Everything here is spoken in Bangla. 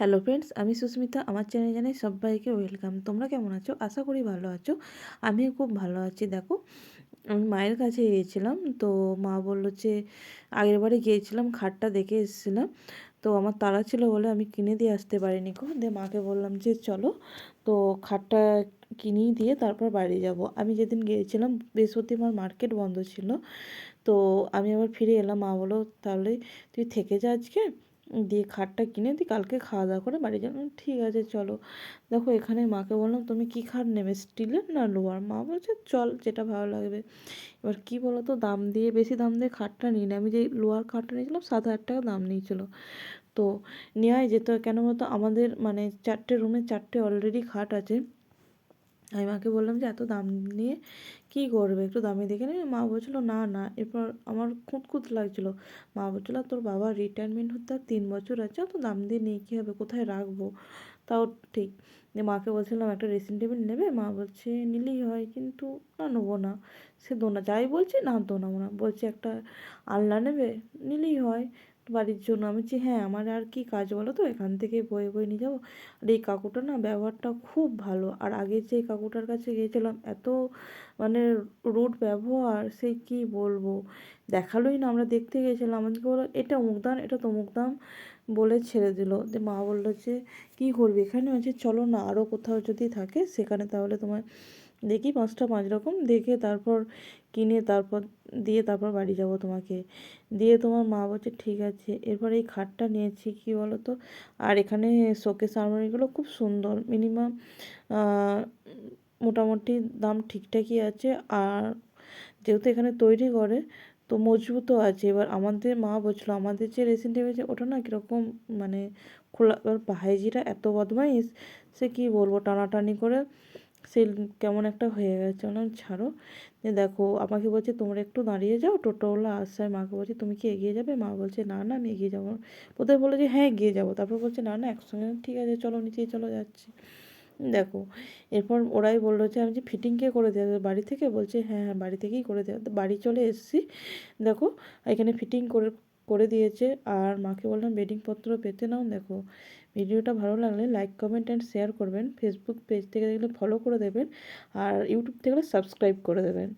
হ্যালো ফ্রেন্ডস, আমি সুস্মিতা। আমার চ্যানেলে জানাই সবাইকে ওয়েলকাম। তোমরা কেমন আছো? আশা করি ভালো আছো। আমিও খুব ভালো আছি। দেখো, আমি মায়ের কাছে গিয়েছিলাম। তো মা বললো যে আগের বারে গিয়েছিলাম, খাটটা দেখে এসেছিলাম। তো আমার তাড়া ছিল বলে আমি কিনে দিয়ে আসতে পারিনি গো। দিয়ে মাকে বললাম যে চলো, তো খাটটা কিনেই দিয়ে তারপর বাড়ি যাব। আমি যেদিন গিয়েছিলাম বৃহস্পতিবার মার্কেট বন্ধ ছিল। তো আমি আবার ফিরে এলাম। মা বললো তাহলে তুই থেকে যা আজকে, দিয়ে খাটটা কিনে দিই, কালকে খাওয়া দাওয়া করে বাড়ি যাবো। ঠিক আছে চলো। দেখো, এখানে মাকে বললাম তুমি কি খাট নেবে, স্টিলের না লোহার? মা বলছে চল, যেটা ভালো লাগবে। এবার কি বলো তো, দাম দিয়ে, বেশি দাম দিয়ে খাটটা নিই না। আমি যে লোহার খাটটা নিয়েছিলাম 7,000 টাকা দাম নিয়েছিল। তো নেওয়াই যেত, কেন বলতো আমাদের মানে 4টে রুমে 4টে অলরেডি খাট আছে। আমি মাকে বললাম যে এত দাম নিয়ে কী করবে, একটু দামি দেখে নেবে। মা বলছিলো না না। এরপর আমার খুঁত লাগছিলো। মা বলছিলো তোর বাবার রিটায়ারমেন্ট হতে আর 3 বছর আছে, অত দাম দিয়ে নিয়ে কী হবে, কোথায় রাখবো? তাও ঠিক। যে মাকে বলছিলাম একটা ড্রেসিং টেবিল নেবে, মা বলছে নিলেই হয়, কিন্তু না নেবো না। সে দোনা যাই বলছি না, দোনাবো না। বলছে একটা আলনা নেবে, নিলেই হয় বাড়ির জন্য। আমি বলছি হ্যাঁ, আমার আর কি কাজ বলো তো, এখান থেকে বয়ে বয়ে নিয়ে যাবো। আর এই কাকুটা না ব্যবহারটা খুব ভালো। আর আগে যে কাকুটার কাছে গিয়েছিলাম, এত মানে রুড ব্যবহার, সে কি বলবো। দেখালোই না, আমরা দেখতে গিয়েছিলাম, আমাদেরকে বললো এটা অমুক দাম, এটা তমুক দাম, বলে ছেড়ে দিল। যে মা বললো যে কী করবি এখানে? আছে চলো না, আরও কোথাও যদি থাকে সেখানে তাহলে তোমার দেখি 5 রকম দেখে তারপর কিনে তারপর দিয়ে তারপর বাড়ি যাব তোমাকে দিয়ে। তোমার মা বলছে ঠিক আছে। এরপর এই খাটটা নিয়েছি, কি বলো তো। আর এখানে শোকেস আলমারিগুলো খুব সুন্দর, মিনিমাম মোটামুটি দাম ঠিকঠাকই আছে। আর যেহেতু এখানে তৈরি করে, তো মজবুতও আছে। এবার আমাদের মা বলছিলো আমাদের যে ড্রেসিং টেবিল আছে ওটা না কীরকম মানে খোলা, এবার ভাইজিরা এত বদমাইশ, সে কী বলবো, টানাটানি করে সে কেমন একটা হয়ে গেছে। বললাম ছাড়ো। যে দেখো, আমাকে বলছে তোমরা একটু দাঁড়িয়ে যাও, টোটোওয়ালা আসছে। মাকে বলছে তুমি কি এগিয়ে যাবে? মা বলছে না না, আমি এগিয়ে যাবো। প্রথমে বললো যে হ্যাঁ এগিয়ে যাবো, তারপর বলছে না না একসঙ্গে। ঠিক আছে চলো, নিচেই চলো, যাচ্ছি। দেখো, এরপর ওরাই বললো যে আমি যে ফিটিং কে করে দেওয়া যাবে বাড়ি থেকে? বলছে হ্যাঁ হ্যাঁ, বাড়ি থেকেই করে দেওয়া। বাড়ি চলে এসেছি, দেখো এখানে ফিটিং করে করে দিয়েছে। আর মাকে বললাম বেডিংপত্র পেতে নাও। দেখো, ভিডিওটা ভালো লাগলে লাইক কমেন্ট অ্যান্ড শেয়ার করবেন। ফেসবুক পেজ থেকে দেখলে ফলো করে দেবেন, আর ইউটিউব থেকে গেলে সাবস্ক্রাইব করে দেবেন।